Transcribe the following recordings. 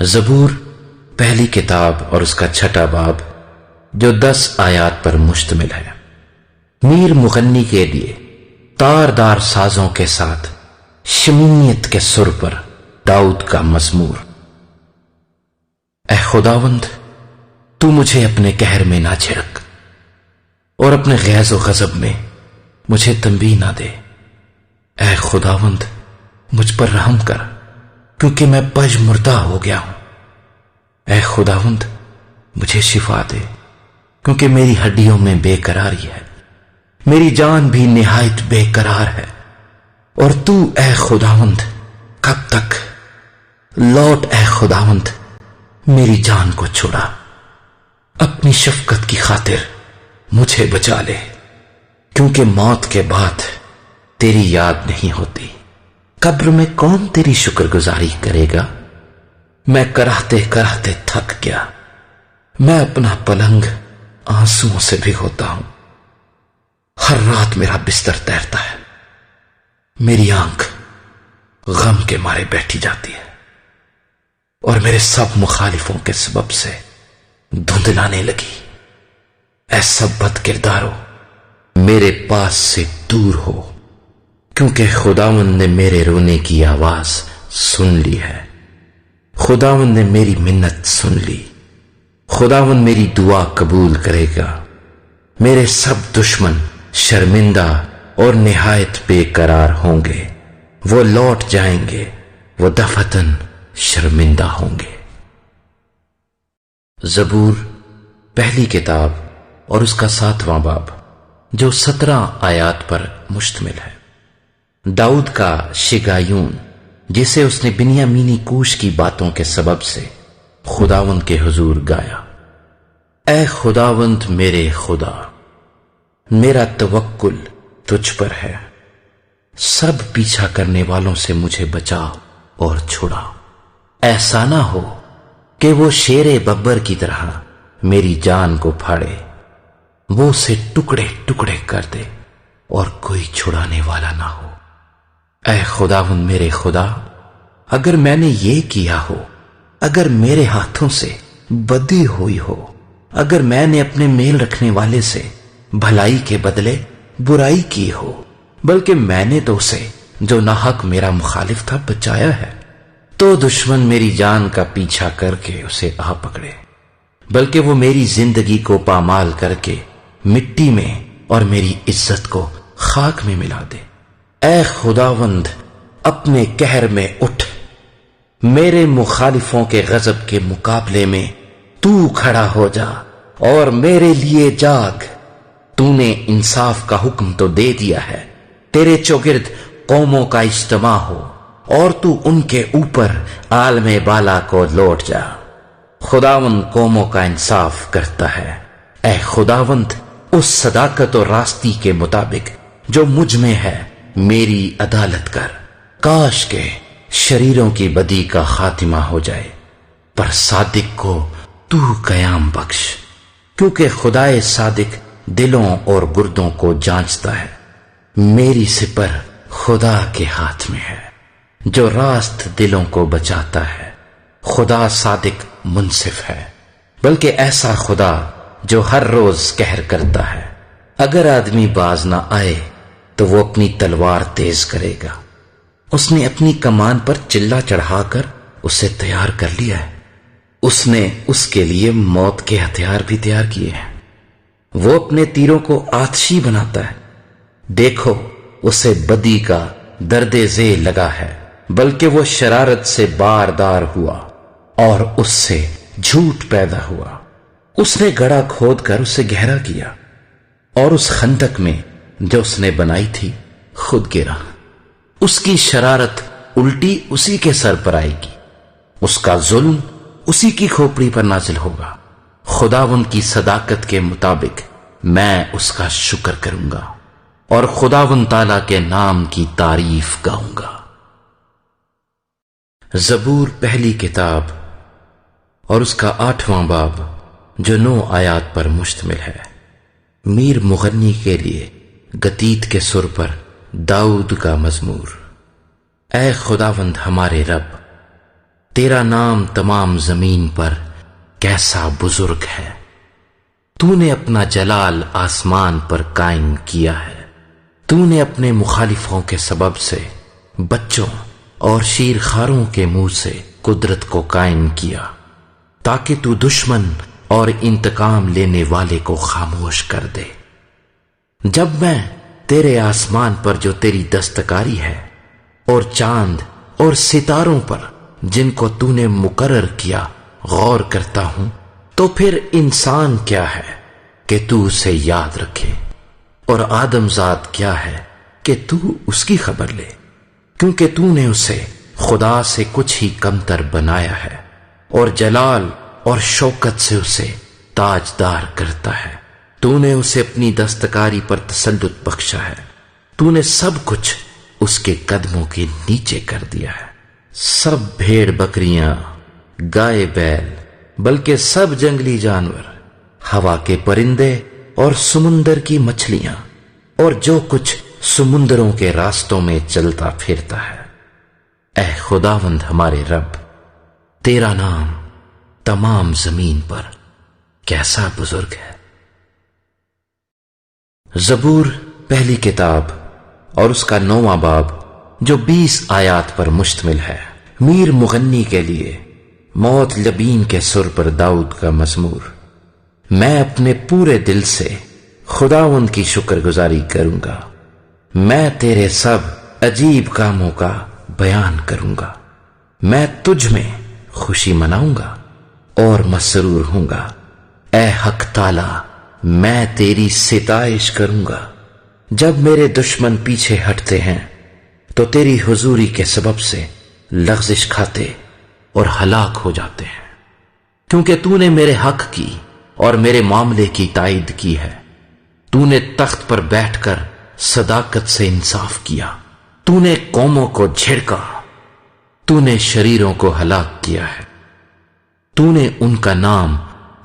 زبور پہلی کتاب اور اس کا 6 باب جو 10 آیات پر مشتمل ہے۔ میر مغنی کے لیے تاردار سازوں کے ساتھ شمینیت کے سر پر داؤد کا مزمور۔ اے خداوند، تو مجھے اپنے قہر میں نہ جھڑک اور اپنے غیظ و غضب میں مجھے تنبیہ نہ دے۔ اے خداوند، مجھ پر رحم کر کیونکہ میں پج مردہ ہو گیا ہوں۔ اے خداوند، مجھے شفا دے کیونکہ میری ہڈیوں میں بے قراری ہے، میری جان بھی نہایت بے قرار ہے۔ اور تو اے خداوند کب تک؟ لوٹ اے خداوند، میری جان کو چھڑا، اپنی شفقت کی خاطر مجھے بچا لے، کیونکہ موت کے بعد تیری یاد نہیں ہوتی۔ قبر میں کون تیری شکر گزاری کرے گا؟ میں کراہتے کراہتے تھک گیا، میں اپنا پلنگ آنسوؤں سے بھگوتا ہوں۔ ہر رات میرا بستر تیرتا ہے، میری آنکھ غم کے مارے بیٹھی جاتی ہے، اور میرے سب مخالفوں کے سبب سے دھندلانے لگی۔ اے سب بد کردارو، میرے پاس سے دور ہو، کیونکہ خداوند نے میرے رونے کی آواز سن لی ہے۔ خداوند نے میری منت سن لی، خداوند میری دعا قبول کرے گا۔ میرے سب دشمن شرمندہ اور نہایت بے قرار ہوں گے، وہ لوٹ جائیں گے، وہ دفتن شرمندہ ہوں گے۔ زبور پہلی کتاب اور اس کا 7واں باب جو 17 آیات پر مشتمل ہے۔ داؤد کا شگایون، جسے اس نے بنیامینی کوش کی باتوں کے سبب سے خداوند کے حضور گایا۔ اے خداوند میرے خدا، میرا توکل تجھ پر ہے، سب پیچھا کرنے والوں سے مجھے بچا اور چھڑا۔ ایسا نہ ہو کہ وہ شیر ببر کی طرح میری جان کو پھاڑے، وہ اسے ٹکڑے ٹکڑے کر دے اور کوئی چھڑانے والا نہ ہو۔ اے خداوند میرے خدا، اگر میں نے یہ کیا ہو، اگر میرے ہاتھوں سے بدی ہوئی ہو، اگر میں نے اپنے میل رکھنے والے سے بھلائی کے بدلے برائی کی ہو، بلکہ میں نے تو اسے جو ناحق میرا مخالف تھا بچایا ہے، تو دشمن میری جان کا پیچھا کر کے اسے آ پکڑے، بلکہ وہ میری زندگی کو پامال کر کے مٹی میں اور میری عزت کو خاک میں ملا دے۔ اے خداوند، اپنے قہر میں اٹھ، میرے مخالفوں کے غضب کے مقابلے میں تو کھڑا ہو جا اور میرے لیے جاگ۔ تو نے انصاف کا حکم تو دے دیا ہے، تیرے چوگرد قوموں کا اجتماع ہو اور تو ان کے اوپر عالم بالا کو لوٹ جا۔ خداوند قوموں کا انصاف کرتا ہے۔ اے خداوند، اس صداقت اور راستی کے مطابق جو مجھ میں ہے میری عدالت کر۔ کاش کے شریروں کی بدی کا خاتمہ ہو جائے، پر صادق کو تو قیام بخش، کیونکہ خدائے صادق دلوں اور گردوں کو جانچتا ہے۔ میری سپر خدا کے ہاتھ میں ہے جو راست دلوں کو بچاتا ہے۔ خدا صادق منصف ہے، بلکہ ایسا خدا جو ہر روز قہر کرتا ہے۔ اگر آدمی باز نہ آئے تو وہ اپنی تلوار تیز کرے گا۔ اس نے اپنی کمان پر چلہ چڑھا کر اسے تیار کر لیا ہے۔ اس نے اس کے لیے موت کے ہتھیار بھی تیار کیے ہیں۔ وہ اپنے تیروں کو آتشی بناتا ہے۔ دیکھو، اسے بدی کا درد ذیل لگا ہے، بلکہ وہ شرارت سے باردار ہوا اور اس سے جھوٹ پیدا ہوا۔ اس نے گڑھا کھود کر اسے گہرا کیا، اور اس خندق میں جو اس نے بنائی تھی خود گرا۔ اس کی شرارت الٹی اسی کے سر پر آئے گی، اس کا ظلم اسی کی کھوپڑی پر نازل ہوگا۔ خداوند کی صداقت کے مطابق میں اس کا شکر کروں گا اور خداوند تعالیٰ کے نام کی تعریف گاؤں گا۔ زبور پہلی کتاب اور اس کا 8واں باب جو 9 آیات پر مشتمل ہے۔ میر مغنی کے لیے گتیت کے سر پر داؤد کا مزمور۔ اے خداوند ہمارے رب، تیرا نام تمام زمین پر کیسا بزرگ ہے، تو نے اپنا جلال آسمان پر قائم کیا ہے، تو نے اپنے مخالفوں کے سبب سے بچوں اور شیرخواروں کے منہ سے قدرت کو قائم کیا، تاکہ تو دشمن اور انتقام لینے والے کو خاموش کر دے۔ جب میں تیرے آسمان پر جو تیری دستکاری ہے اور چاند اور ستاروں پر جن کو تو نے مقرر کیا غور کرتا ہوں، تو پھر انسان کیا ہے کہ تو اسے یاد رکھے، اور آدم ذات کیا ہے کہ تو اس کی خبر لے، کیونکہ تو نے اسے خدا سے کچھ ہی کمتر بنایا ہے، اور جلال اور شوکت سے اسے تاجدار کرتا ہے۔ تو نے اسے اپنی دستکاری پر تسلط بخشا ہے، تو نے سب کچھ اس کے قدموں کے نیچے کر دیا ہے، سب بھیڑ بکریاں، گائے بیل، بلکہ سب جنگلی جانور، ہوا کے پرندے اور سمندر کی مچھلیاں، اور جو کچھ سمندروں کے راستوں میں چلتا پھرتا ہے۔ اے خداوند ہمارے رب، تیرا نام تمام زمین پر کیسا بزرگ ہے۔ زبور پہلی کتاب اور اس کا 9واں باب جو 20 آیات پر مشتمل ہے۔ میر مغنی کے لیے موت لبین کے سر پر داؤد کا مزمور۔ میں اپنے پورے دل سے خداوند کی شکر گزاری کروں گا، میں تیرے سب عجیب کاموں کا بیان کروں گا، میں تجھ میں خوشی مناؤں گا اور مسرور ہوں گا۔ اے حق تعالی، میں تیری ستائش کروں گا۔ جب میرے دشمن پیچھے ہٹتے ہیں تو تیری حضوری کے سبب سے لغزش کھاتے اور ہلاک ہو جاتے ہیں، کیونکہ تو نے میرے حق کی اور میرے معاملے کی تائید کی ہے۔ تو نے تخت پر بیٹھ کر صداقت سے انصاف کیا، تو نے قوموں کو جھڑکا، تو نے شریروں کو ہلاک کیا ہے، تو نے ان کا نام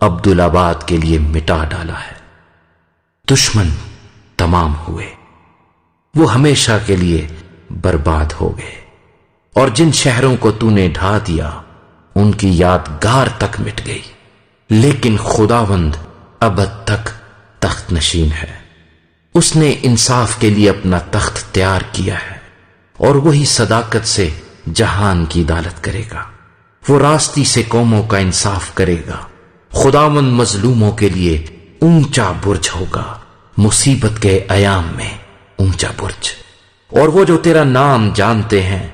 عبدالآباد کے لیے مٹا ڈالا ہے۔ دشمن تمام ہوئے، وہ ہمیشہ کے لیے برباد ہو گئے، اور جن شہروں کو تو نے ڈھا دیا ان کی یادگار تک مٹ گئی، لیکن خداوند ابد تک تخت نشین ہے۔ اس نے انصاف کے لیے اپنا تخت تیار کیا ہے، اور وہی صداقت سے جہان کی عدالت کرے گا۔ وہ راستی سے قوموں کا انصاف کرے گا۔ خداوند مظلوموں کے لیے اونچا برج ہوگا، مصیبت کے ایام میں اونچا برج۔ اور وہ جو تیرا نام جانتے ہیں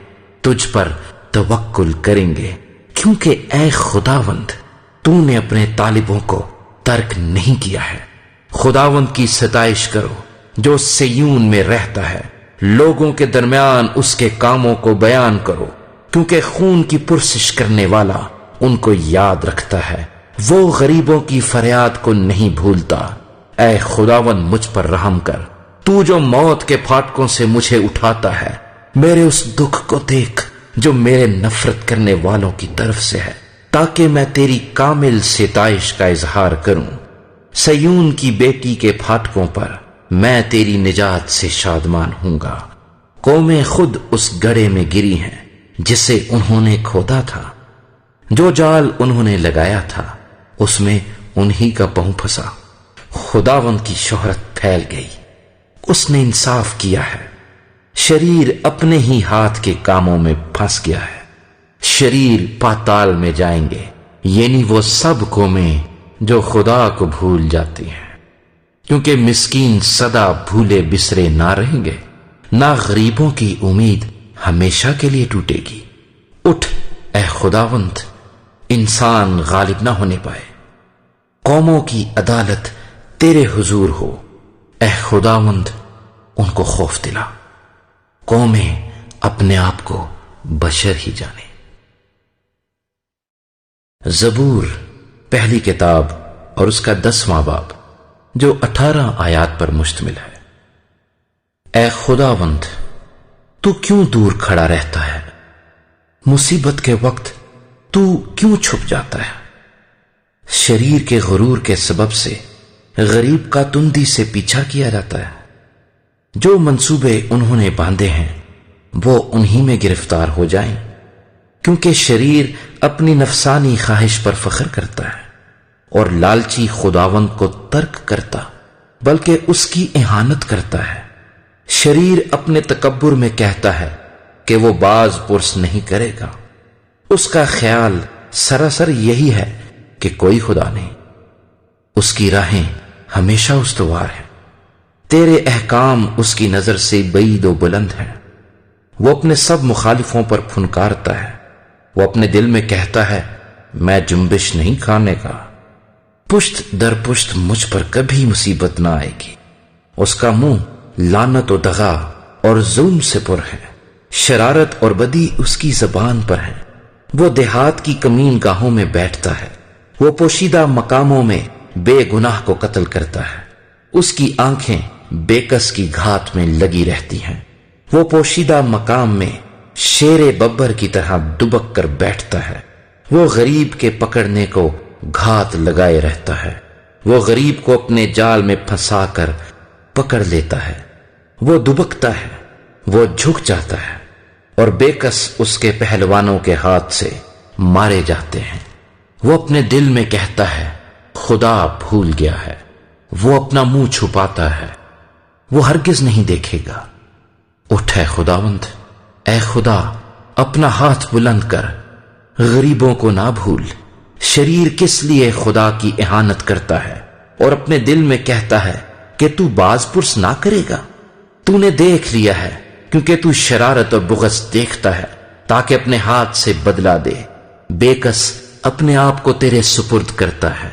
تجھ پر توکل کریں گے، کیونکہ اے خداوند تو نے اپنے طالبوں کو ترک نہیں کیا ہے۔ خداوند کی ستائش کرو جو سیون میں رہتا ہے، لوگوں کے درمیان اس کے کاموں کو بیان کرو، کیونکہ خون کی پرسش کرنے والا ان کو یاد رکھتا ہے، وہ غریبوں کی فریاد کو نہیں بھولتا۔ اے خداوند مجھ پر رحم کر، تو جو موت کے پھاٹکوں سے مجھے اٹھاتا ہے، میرے اس دکھ کو دیکھ جو میرے نفرت کرنے والوں کی طرف سے ہے، تاکہ میں تیری کامل ستائش کا اظہار کروں۔ سیون کی بیٹی کے پھاٹکوں پر میں تیری نجات سے شادمان ہوں گا۔ قومیں خود اس گڑھے میں گری ہیں جسے انہوں نے کھودا تھا، جو جال انہوں نے لگایا تھا اس میں انہی کا پاؤں پھنسا۔ خداوند کی شہرت پھیل گئی، اس نے انصاف کیا ہے۔ شریر اپنے ہی ہاتھ کے کاموں میں پھنس گیا ہے۔ شریر پاتال میں جائیں گے، یعنی وہ سب قومیں جو خدا کو بھول جاتی ہیں، کیونکہ مسکین سدا بھولے بسرے نہ رہیں گے، نہ غریبوں کی امید ہمیشہ کے لیے ٹوٹے گی۔ اٹھ اے خداوند، انسان غالب نہ ہونے پائے، قوموں کی عدالت تیرے حضور ہو۔ اے خداوند ان کو خوف دلا، قومیں اپنے آپ کو بشر ہی جانے۔ زبور پہلی کتاب اور اس کا 10واں باب جو 18 آیات پر مشتمل ہے۔ اے خداوند تو کیوں دور کھڑا رہتا ہے؟ مصیبت کے وقت تو کیوں چھپ جاتا ہے؟ شریر کے غرور کے سبب سے غریب کا تندی سے پیچھا کیا جاتا ہے۔ جو منصوبے انہوں نے باندھے ہیں وہ انہی میں گرفتار ہو جائیں۔ کیونکہ شریر اپنی نفسانی خواہش پر فخر کرتا ہے اور لالچی خداوند کو ترک کرتا بلکہ اس کی اہانت کرتا ہے۔ شریر اپنے تکبر میں کہتا ہے کہ وہ باز پرس نہیں کرے گا۔ اس کا خیال سراسر یہی ہے کہ کوئی خدا نہیں۔ اس کی راہیں ہمیشہ استوار ہیں، تیرے احکام اس کی نظر سے بعید و بلند ہیں۔ وہ اپنے سب مخالفوں پر پھنکارتا ہے، وہ اپنے دل میں کہتا ہے میں جنبش نہیں کھانے کا۔ پشت در پشت مجھ پر کبھی مصیبت نہ آئے گی۔ اس کا منہ لعنت و دغا اور ظلم سے پر ہے، شرارت اور بدی اس کی زبان پر ہے۔ وہ دیہات کی کمین گاہوں میں بیٹھتا ہے، وہ پوشیدہ مقاموں میں بے گناہ کو قتل کرتا ہے۔ اس کی آنکھیں بے کس کی گھات میں لگی رہتی ہیں، وہ پوشیدہ مقام میں شیر ببر کی طرح دبک کر بیٹھتا ہے۔ وہ غریب کے پکڑنے کو گھات لگائے رہتا ہے، وہ غریب کو اپنے جال میں پھنسا کر پکڑ لیتا ہے۔ وہ دبکتا ہے، وہ جھک جاتا ہے اور بے کس اس کے پہلوانوں کے ہاتھ سے مارے جاتے ہیں۔ وہ اپنے دل میں کہتا ہے خدا بھول گیا ہے، وہ اپنا منہ چھپاتا ہے، وہ ہرگز نہیں دیکھے گا۔ اٹھ اے خداوند، اے خدا اپنا ہاتھ بلند کر، غریبوں کو نہ بھول۔ شریر کس لیے خدا کی اہانت کرتا ہے اور اپنے دل میں کہتا ہے کہ تو باز پرس نہ کرے گا؟ تو نے دیکھ لیا ہے، کیونکہ تو شرارت اور بغض دیکھتا ہے تاکہ اپنے ہاتھ سے بدلہ دے۔ بے کس اپنے آپ کو تیرے سپرد کرتا ہے،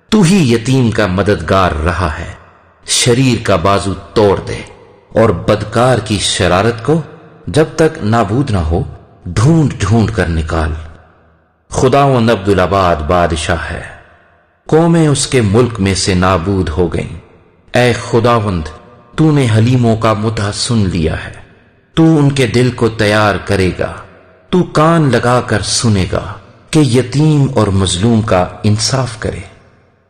تو ہی یتیم کا مددگار رہا ہے۔ شریر کا بازو توڑ دے اور بدکار کی شرارت کو جب تک نابود نہ ہو ڈھونڈ ڈھونڈ کر نکال۔ خداوند عبدالآباد بادشاہ ہے، قومیں اس کے ملک میں سے نابود ہو گئیں۔ اے خداوند، تو نے حلیموں کا مدعا سن لیا ہے، تو ان کے دل کو تیار کرے گا، تو کان لگا کر سنے گا کہ یتیم اور مظلوم کا انصاف کرے،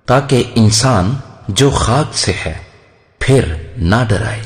تاکہ انسان جو خاک سے ہے پھر نہ ڈرائے۔